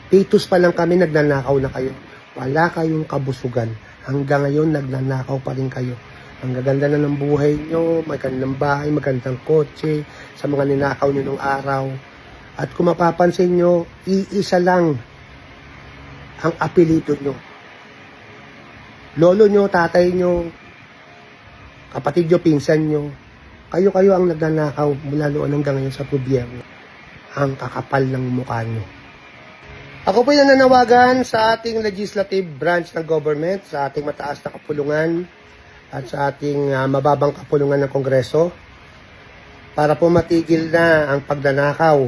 Pitos pa lang kami, nagnanakaw na kayo. Wala kayong kabusugan. Hanggang ngayon, nagnanakaw pa rin kayo. Ang gaganda na ng buhay nyo, magandang bahay, magandang kotse, sa mga ninakaw nyo nung araw. At kung mapapansin nyo, iisa lang ang apelido nyo. Lolo nyo, tatay nyo, kapatid nyo, pinsan nyo, kayo-kayo ang nagnanakaw mula noon hanggang ngayon sa gobyerno. Ang kakapal ng mukha nyo. Ako po yung nananawagan sa ating legislative branch ng government, sa ating mataas na kapulungan at sa ating mababang kapulungan ng Kongreso para po matigil na ang pagnanakaw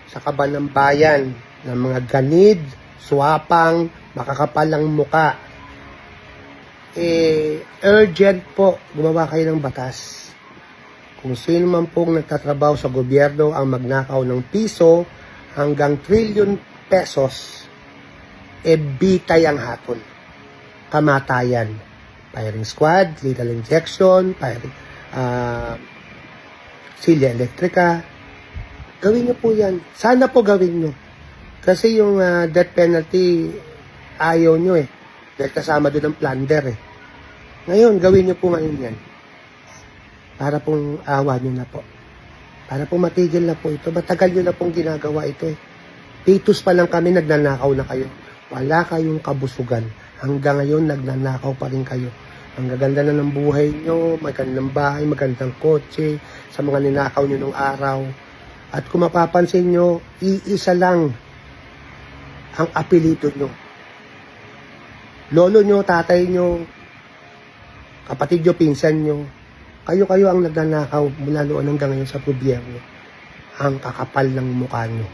sa kaban ng bayan ng mga ganid, swapang, makakapal ng muka. Urgent po, gumawa kayo ng batas. Kung sino man pong nagtatrabaho sa gobyerno ang magnakaw ng piso hanggang trilyon pesos, bitay ang hatol. Kamatayan. Firing squad, lethal injection, silya elektrika. Gawin nyo po yan. Sana po gawin nyo. Kasi yung death penalty, ayaw nyo eh. Dahil kasama doon ang plunder eh. Ngayon, gawin nyo po ngayon yan. Para pong awa nyo na po. Para pong matigil na po ito. Matagal nyo na pong ginagawa ito eh. Pitos pa lang kami, nagnanakaw na kayo. Wala kayong kabusugan. Hanggang ngayon, nagnanakaw pa rin kayo. Ang gaganda na ng buhay nyo, magandang bahay, magandang kotse, sa mga ninakaw nyo nung araw. At kung mapapansin nyo, iisa lang ang apelido nyo. Lolo nyo, tatay nyo, kapatid nyo, pinsan nyo, kayo-kayo ang nagnanakaw mula noon hanggang ngayon sa gobyerno. Ang kakapal ng mukha nyo.